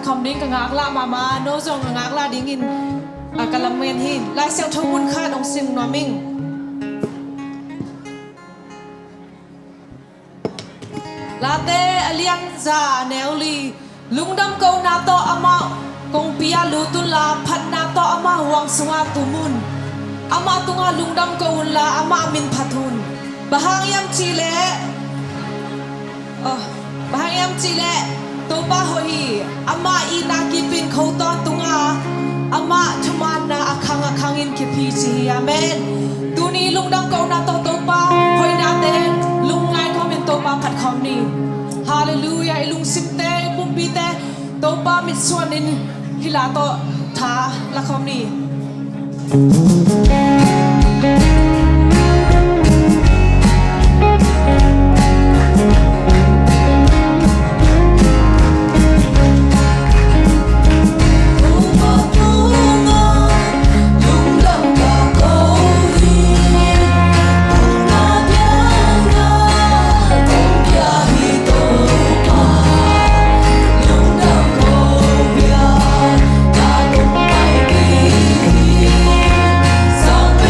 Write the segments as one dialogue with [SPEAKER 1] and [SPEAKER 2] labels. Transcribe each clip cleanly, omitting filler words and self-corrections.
[SPEAKER 1] คำดิ้งกับงากละมาโนจงงากละดิ้งอินกะละเมนหินลายเซลทวุนคาดองซิงนอมิงลาเตอเลียนซาเนลลีลุงดำเกานาโตอามากงปิยาลูตุลาพันนาโตอามาหวังสวาตุมุนอามาตุงาลุงดำเกาลาอามามินพัทุนบะฮังยามชีเลบะฮังยามชีเลโตปาโฮฮีอามาอีนากิปินเขาตอตุงาอามาทมานนาอาคังอินคิพีชีอาเมนตูนีลุงดำเกานาโตโตปาหอยนาเตลุงไงเขาเป็นโตปาผัดคอมนีฮาเลลูยาลุงสิบเตปุ่มปีเตโตปามิดส่วนนินฮิลาโตทาละคอมนี
[SPEAKER 2] Sang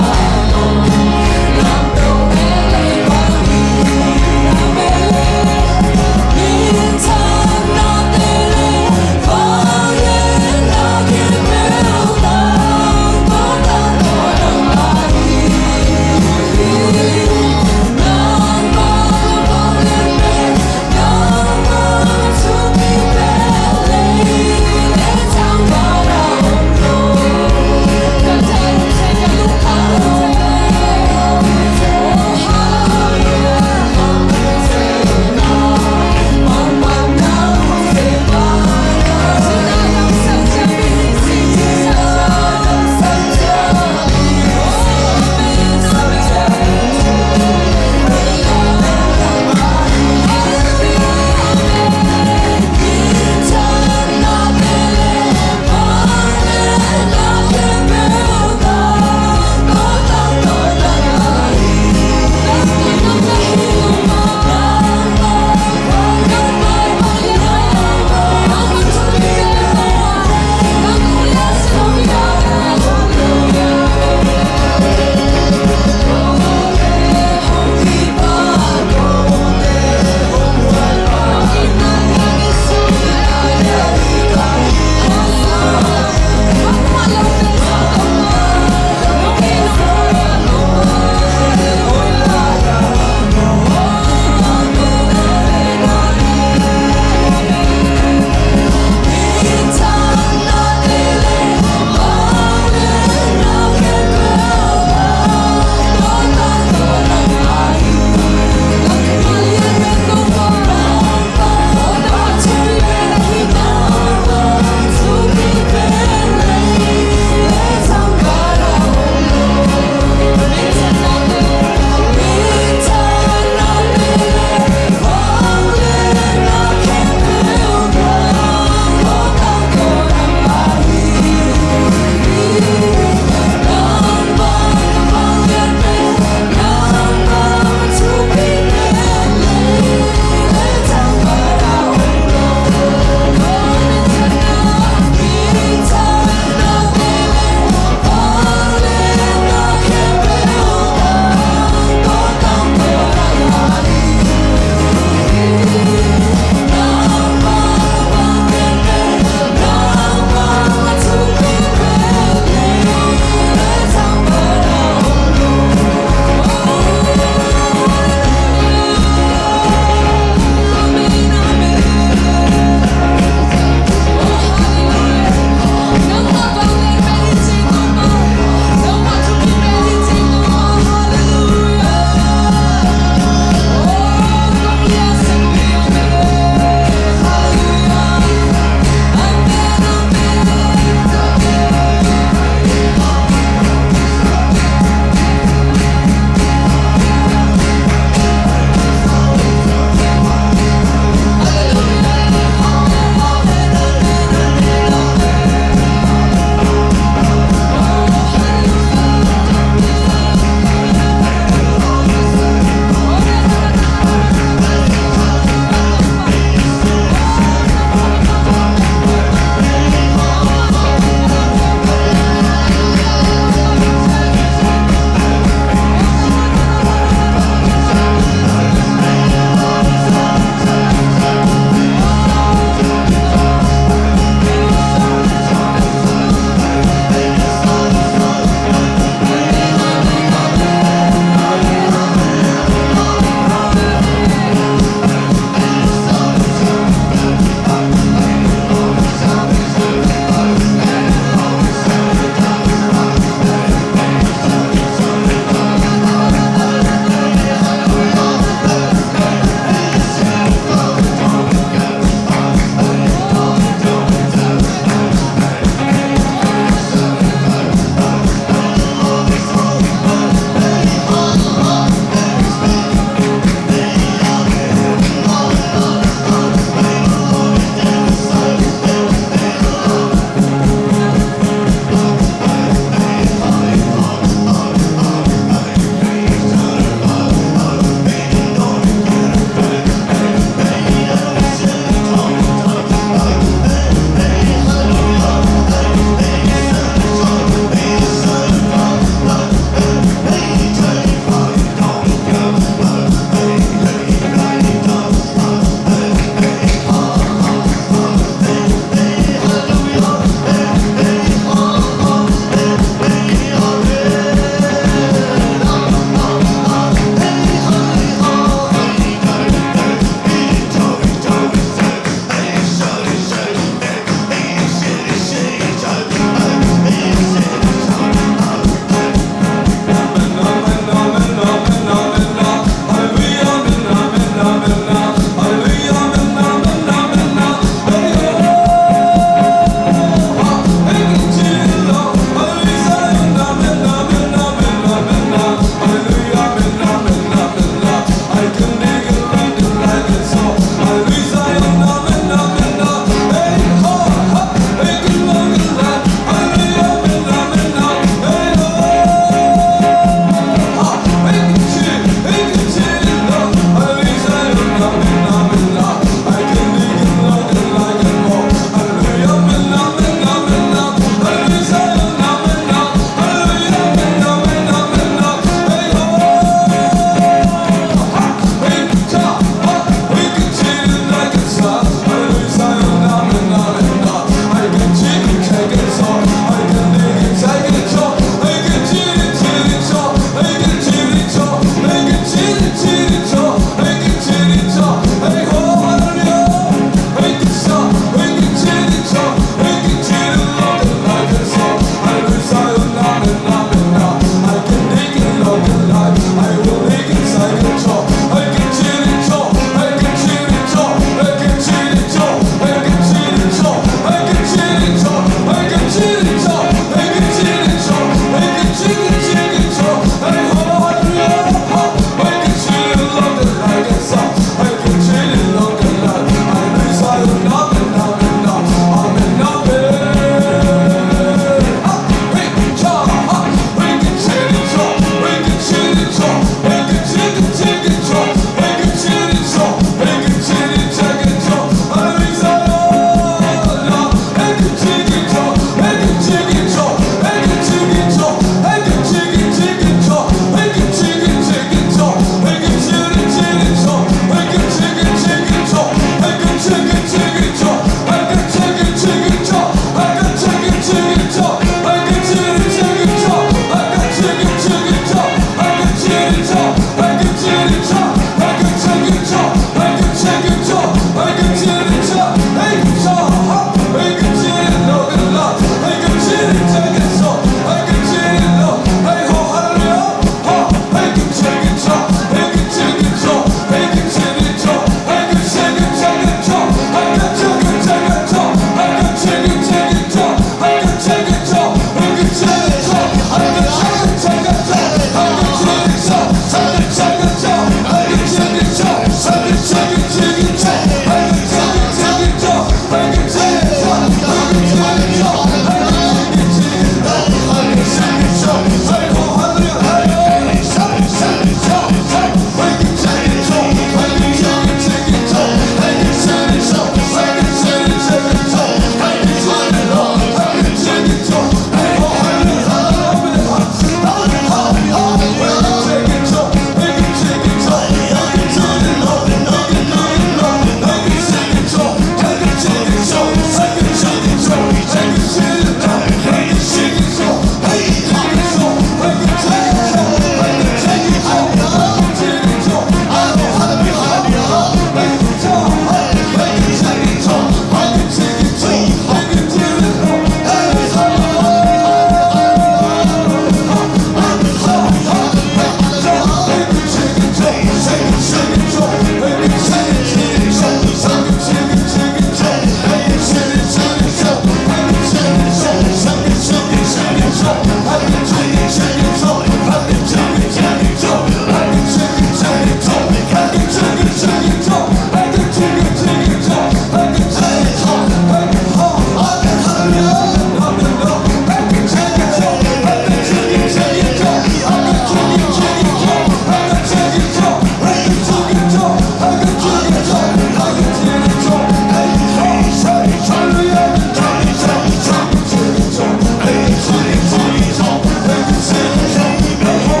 [SPEAKER 2] Hey,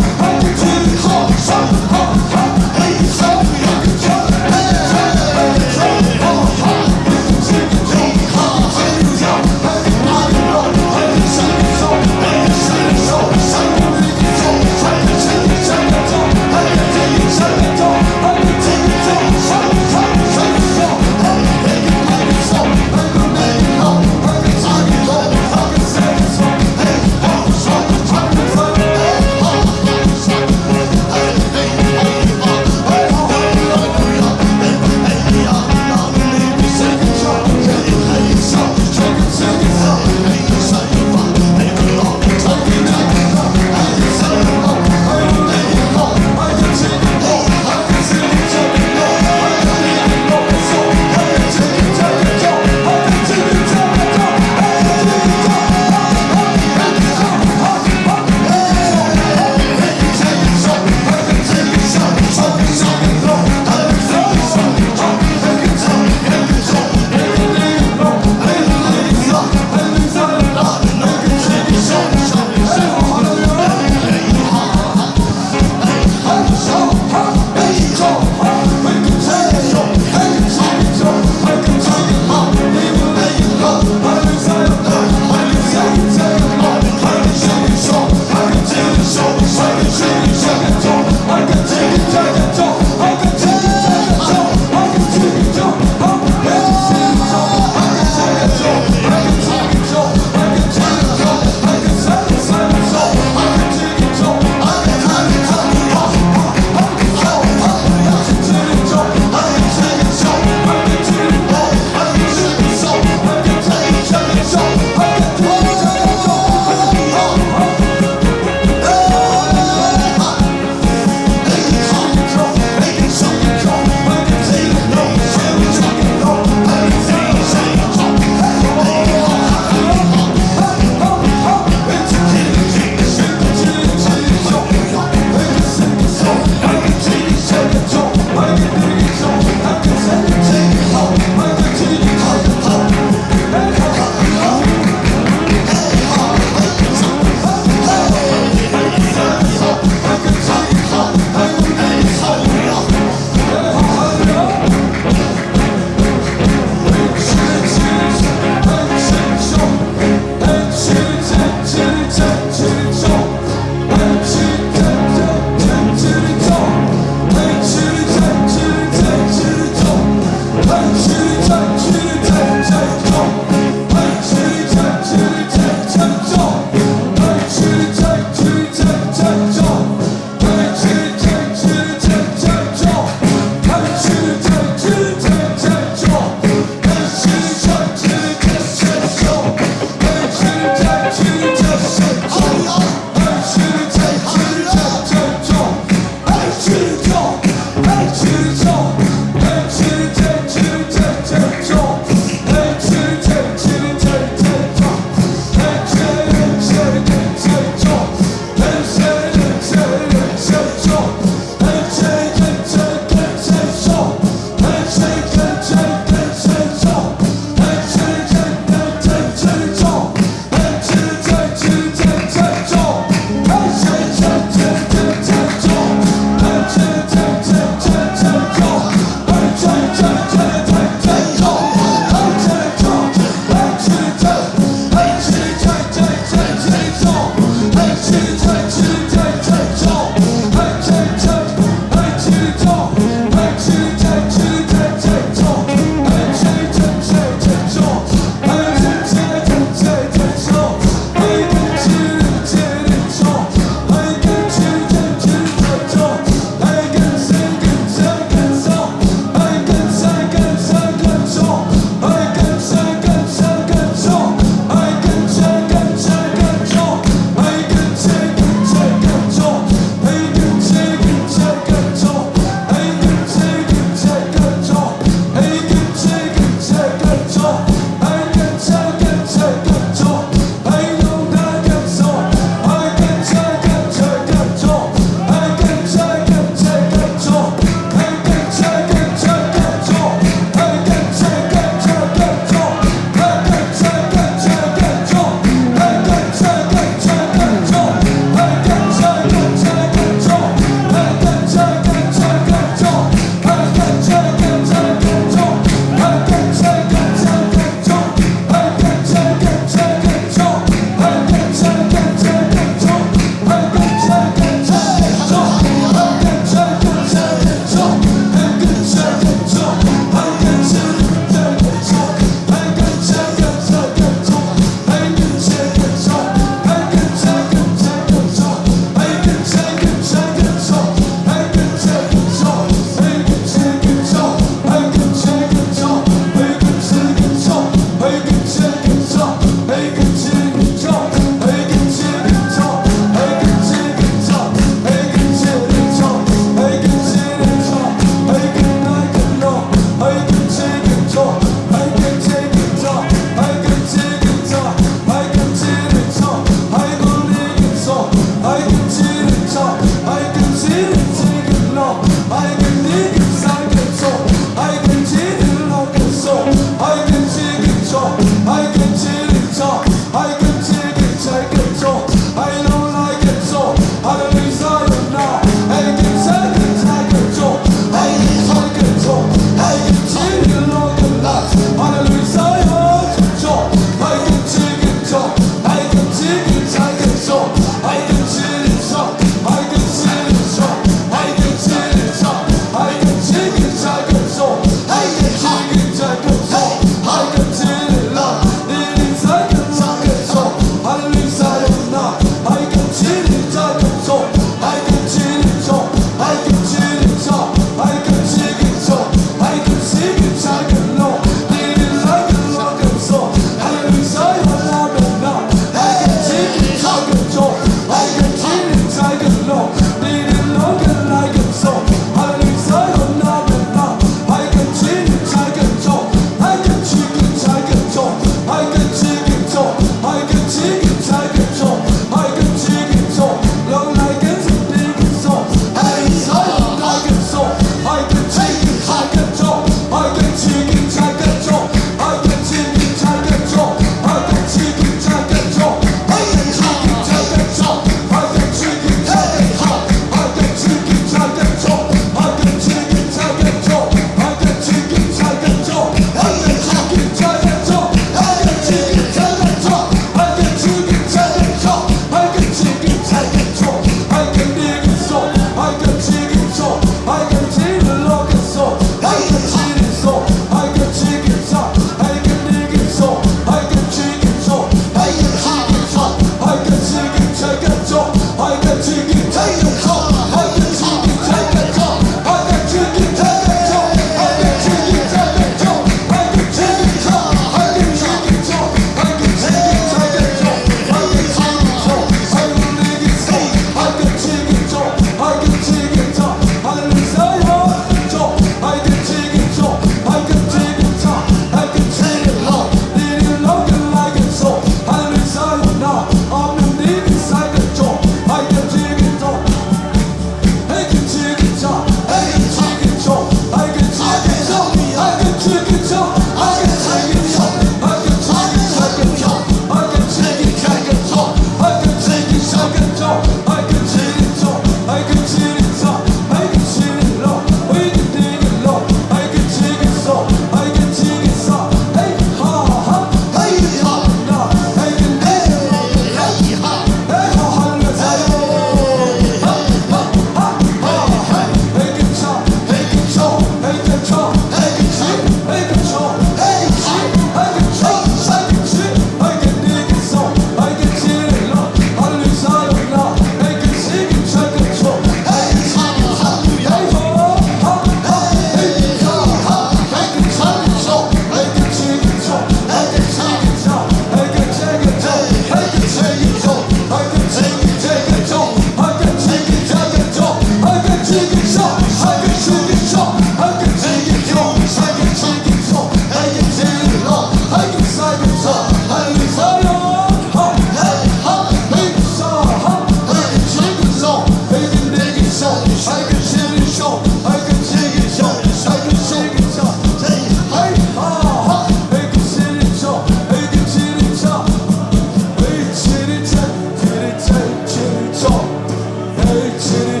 [SPEAKER 2] Hey,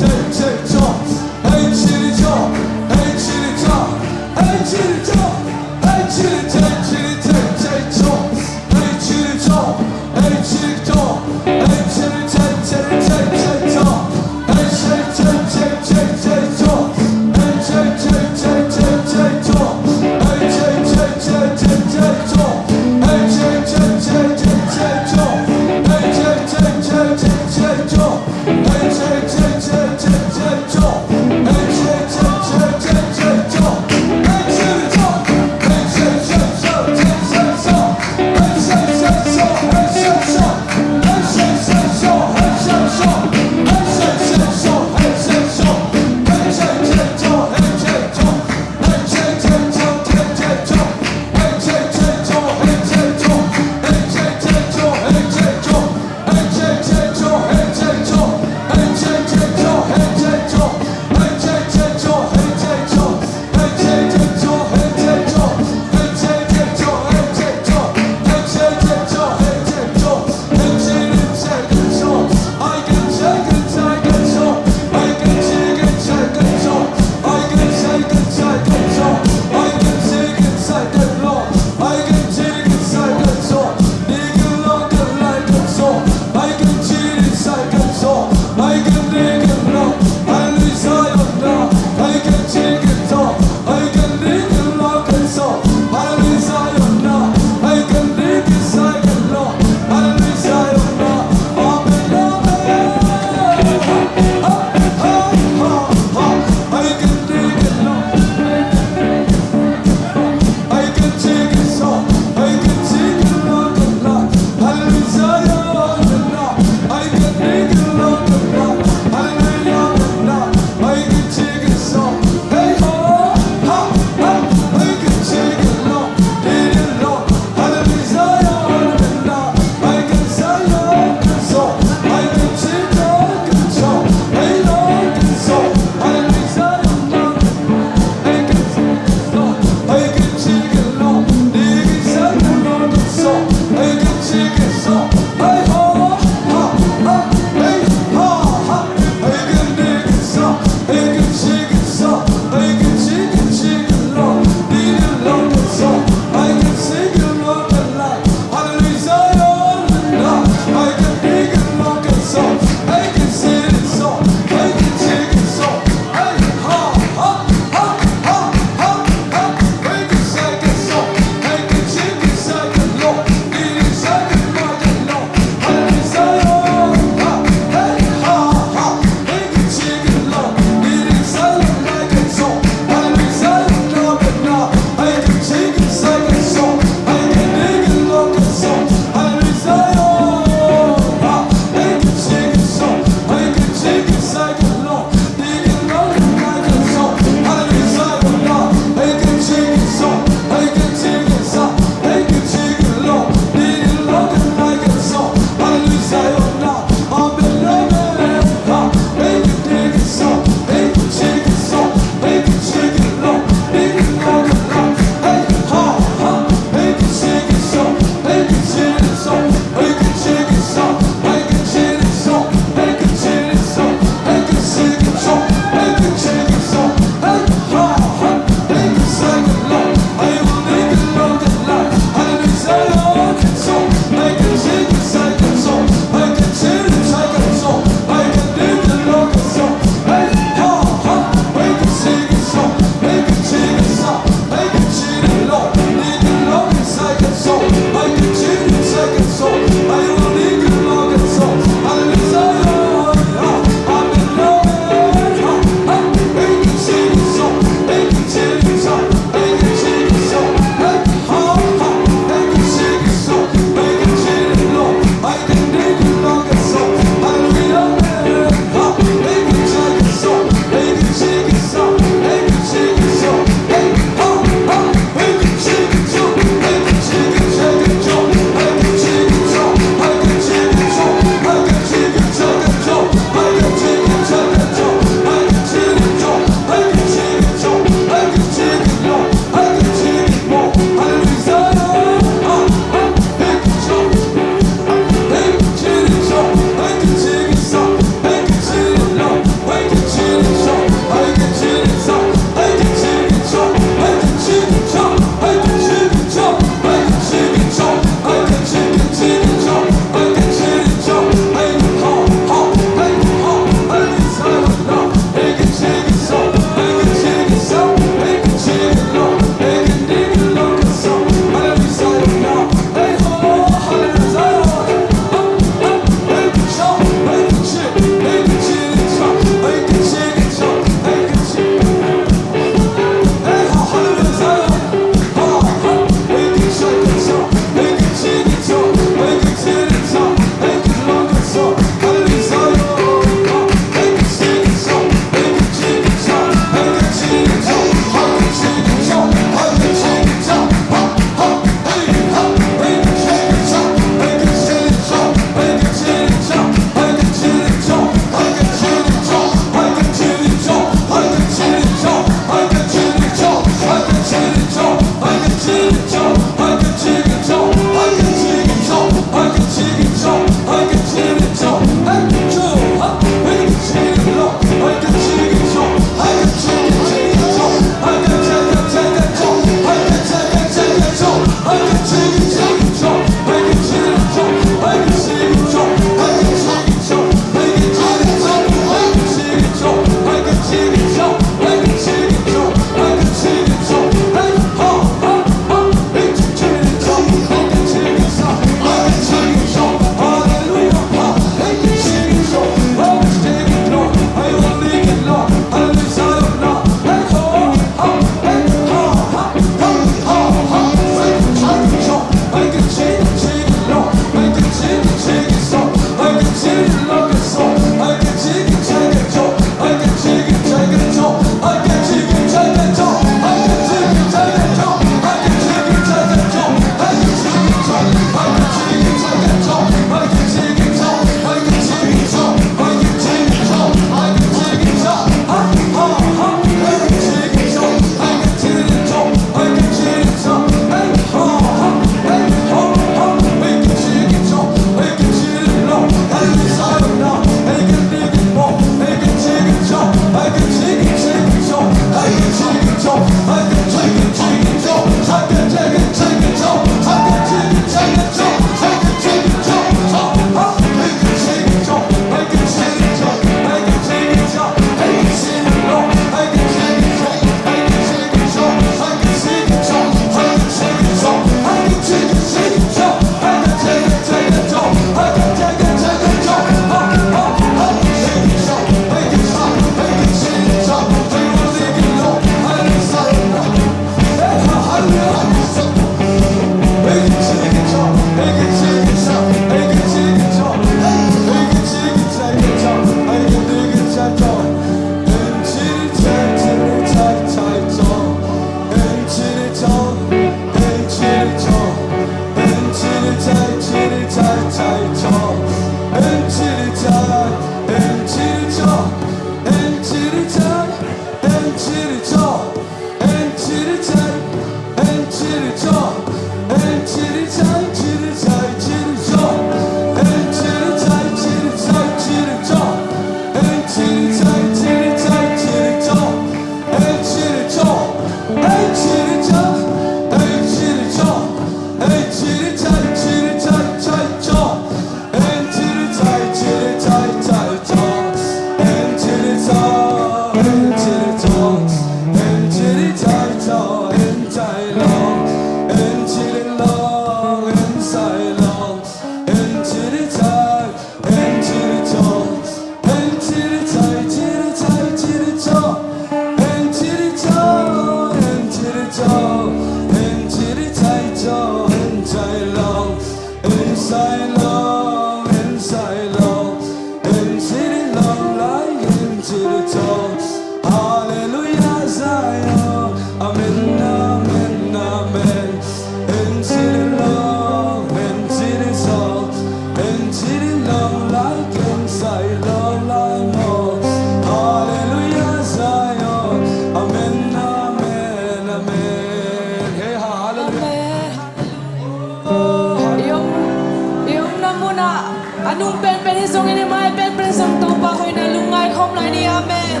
[SPEAKER 1] Anong pen hisong ini mai pen sang topa hoy na lungai khom lai ni amen.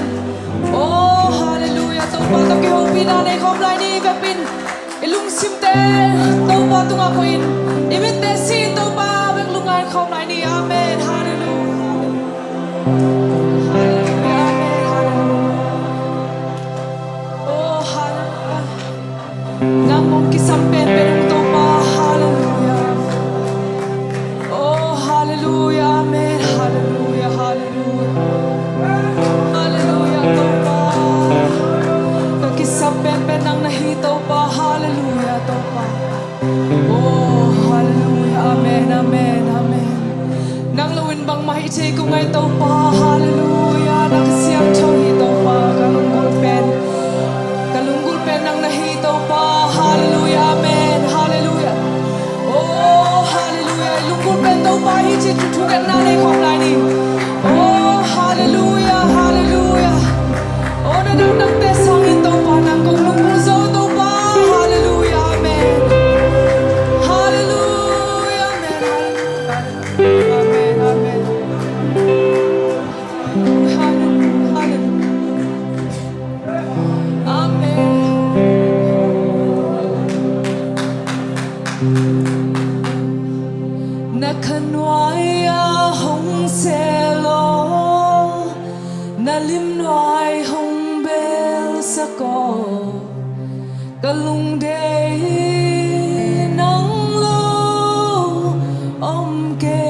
[SPEAKER 1] Oh hallelujah topa to ke hopi na nei khom lai ni vepin ilung simte topa tunga koin imit te si topa vek lungai khom lai ni amen hallelujah. Hallelujah amen hallelujah. Oh hallelujah. Namong kisampen perung topa hallelujah. Oh hallelujah amen hallelujah hallelujah. Hallelujah topa. Kakisampen penang nahito pa hallelujah topa. Oh hallelujah amen amen amen. Nang lawin bang mahiti ko ngay topa hallelujah. Nakasiyang chohito pa kalunggol pen nang nahito pa hallelujah amen hallelujah. Oh hallelujah lunggol pen topa hiti tutugan nanay kong lani. Oh hallelujah hallelujah. Oh nanang tesang ito pa nang kong lumbuzo topa hallelujah amen hallelujah amen amen amen Nakanwai hong selo nalimnwai hong bel sako kalung day nang lo om ke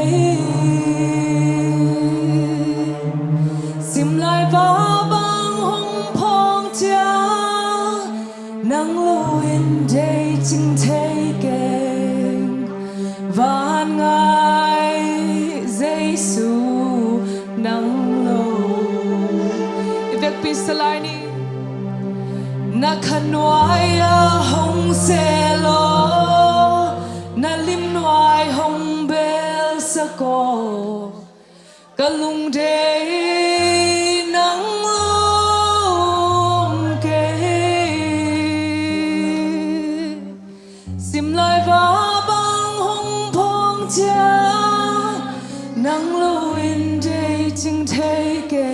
[SPEAKER 1] simlai ba bang hong pong tia nang lo in day ching tay gang van ngai Giêsu nang lo ivek pisalai ni nakanwai hong selo nalimnwai hong bel sako kalung day nang lom ke simlai va bang hong pong tia nang lo in day ching tay ke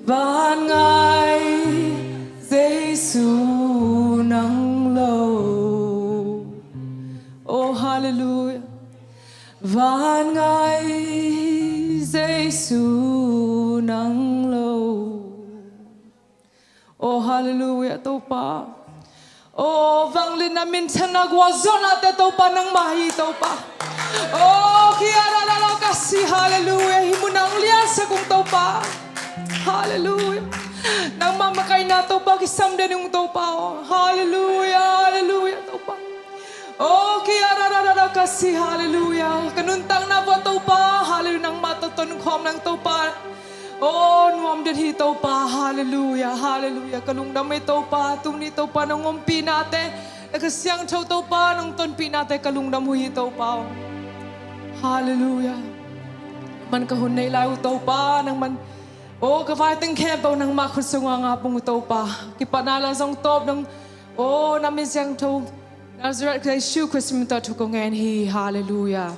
[SPEAKER 1] van ngai Giêsu nang lo. Oh hallelujah van ngai Giêsu nang lo. Oh hallelujah topa. Oh vang lin namin tanagwa zona te topa nang mahi topa. Oh kiara la kasi hallelujah himunang lian sa kung topa. Hallelujah. Nang mamakay na topa kisamdan yung topa. Oh hallelujah hallelujah topa. Oh kiara la kasi hallelujah. Kanuntang na po topa. Hallelujah nang matuton kom ng topa. Oh nuam din hito pa hallelujah hallelujah kalung damay topa tumni topa nang umpi nate nakasyang chow topa nang tonpi nate kalung damu hito pa. Hallelujah. Man kahunay lau topa nang man oh kafighting campo nang makusunga nga pong topa. Kipanalang sang top nang oh namin siyang to Nazareth kay Shu Christmas to ko ngayon hi hallelujah.